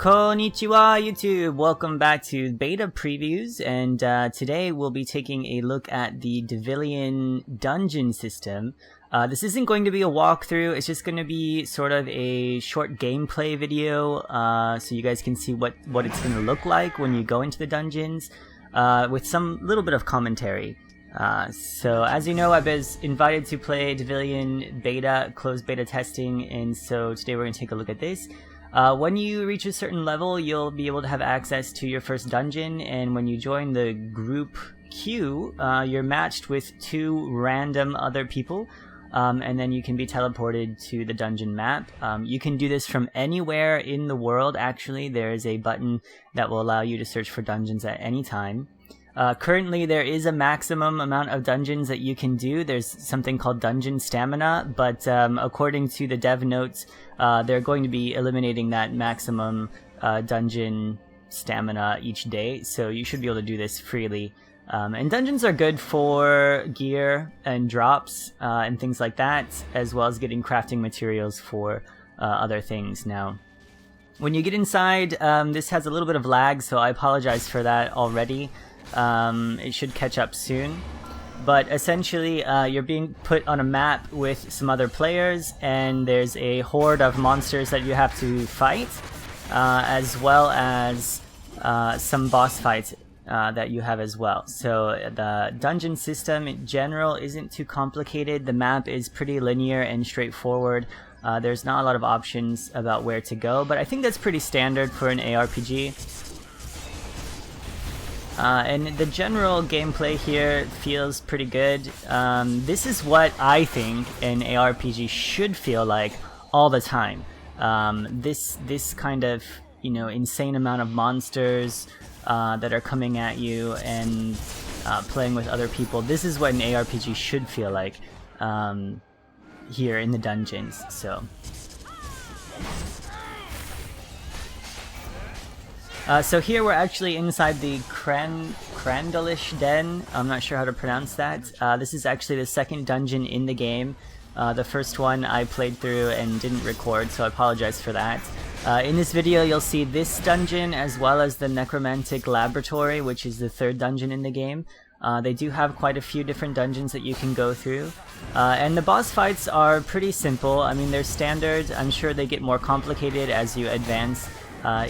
Konnichiwa YouTube! Welcome back to beta previews, and today we'll be taking a look at the Devilian dungeon system. This isn't going to be a walkthrough, it's just going to be sort of a short gameplay video, so you guys can see what it's going to look like when you go into the dungeons, with some little bit of commentary. So as you know, I was invited to play Devilian beta, closed beta testing, and so today we're going to take a look at this. When you reach a certain level, you'll be able to have access to your first dungeon, and when you join the group queue, you're matched with 2 random other people, and then you can be teleported to the dungeon map. You can do this from anywhere in the world, actually. There is a button that will allow you to search for dungeons at any time. Currently, there is a maximum amount of dungeons that you can do. There's something called dungeon stamina, but according to the dev notes, they're going to be eliminating that maximum dungeon stamina each day, so you should be able to do this freely. And dungeons are good for gear and drops and things like that, as well as getting crafting materials for other things. Now, when you get inside, this has a little bit of lag, so I apologize for that already. It should catch up soon, but essentially you're being put on a map with some other players, and there's a horde of monsters that you have to fight, as well as some boss fights that you have as well. So the dungeon system in general isn't too complicated. The map is pretty linear and straightforward. There's not a lot of options about where to go, but I think that's pretty standard for an ARPG. And the general gameplay here feels pretty good. This is what I think an ARPG should feel like all the time. This kind of, you know, insane amount of monsters that are coming at you and playing with other people. This is what an ARPG should feel like here in the dungeons. So here we're actually inside the Crandalish Den. I'm not sure how to pronounce that. This is actually the second dungeon in the game. The first one I played through and didn't record, so I apologize for that. In this video you'll see this dungeon as well as the Necromantic Laboratory, which is the third dungeon in the game. They do have quite a few different dungeons that you can go through. And the boss fights are pretty simple. I mean, they're standard. I'm sure they get more complicated as you advance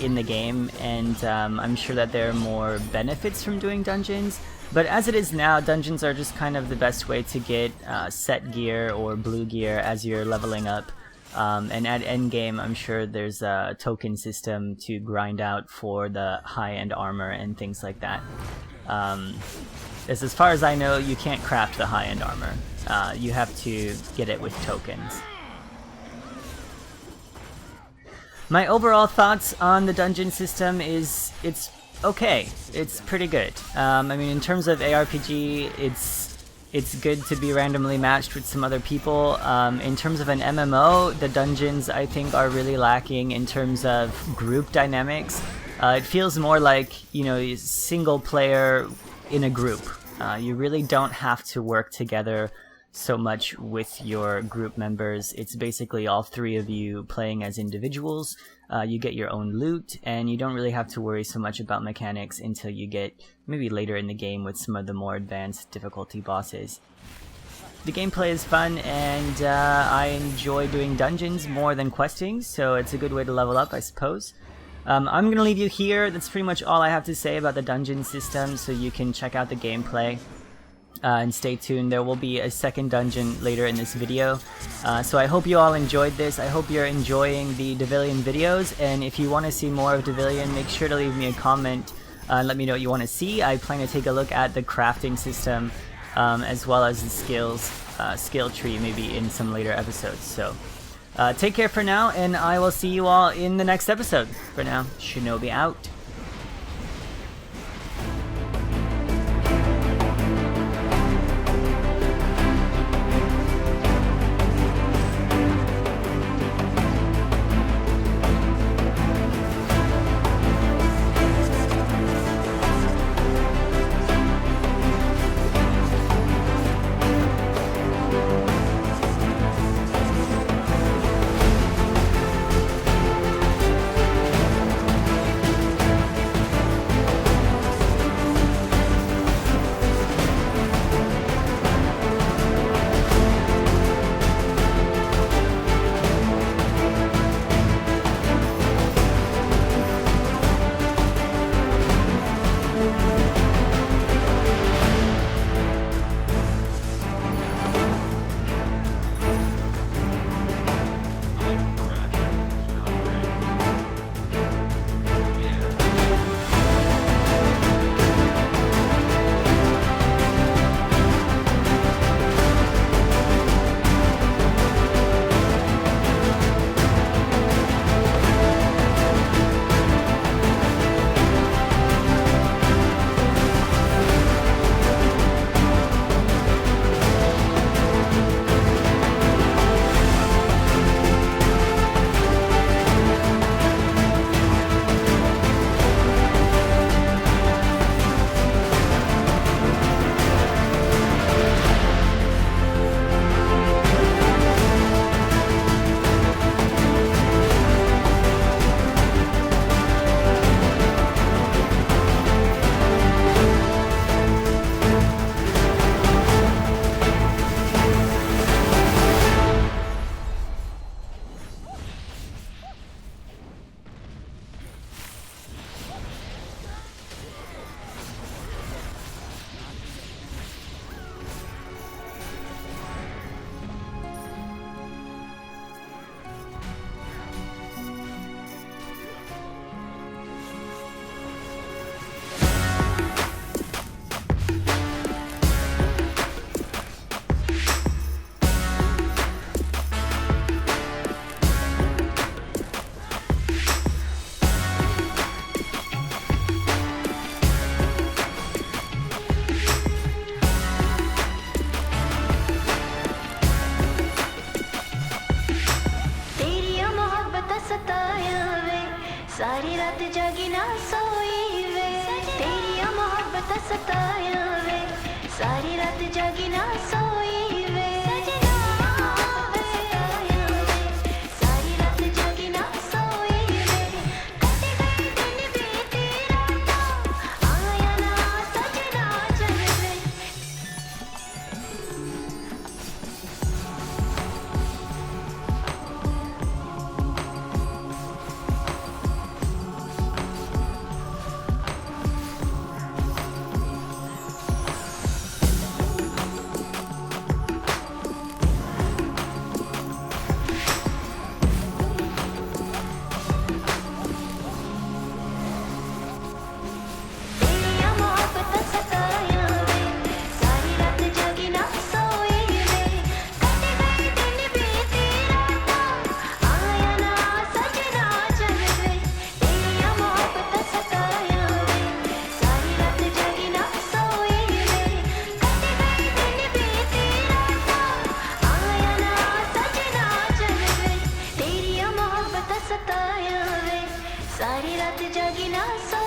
in the game, and I'm sure that there are more benefits from doing dungeons, but as it is now, dungeons are just kind of the best way to get set gear or blue gear as you're leveling up, and at endgame I'm sure there's a token system to grind out for the high-end armor and things like that. As far as I know, you can't craft the high-end armor. You have to get it with tokens. My overall thoughts on the dungeon system is it's okay. It's pretty good. I mean, in terms of ARPG, it's good to be randomly matched with some other people. In terms of an MMO, the dungeons I think are really lacking in terms of group dynamics. It feels more like, you know, single player in a group. You really don't have to work together so much with your group members. It's basically all 3 of you playing as individuals. You get your own loot, and you don't really have to worry so much about mechanics until you get maybe later in the game with some of the more advanced difficulty bosses. The gameplay is fun, and I enjoy doing dungeons more than questing, so it's a good way to level up, I suppose. I'm gonna leave you here. That's pretty much all I have to say about the dungeon system, so you can check out the gameplay. And stay tuned, there will be a second dungeon later in this video. So I hope you all enjoyed this. I hope you're enjoying the Devilian videos, and if you want to see more of Devilian, make sure to leave me a comment and let me know what you want to see. I plan to take a look at the crafting system, as well as the skill tree maybe in some later episodes. So take care for now, and I will see you all in the next episode. For now, Shinobi out. सारी रात जागी ना सोई वे तेरी मोहब्बत सताया वे सारी रात जागी ना सोई वे सताया वे सारी रात जागी ना सोई वे कटे गए दिन बीती रात आया ना सजना चल वे सारी रात जागी ना सो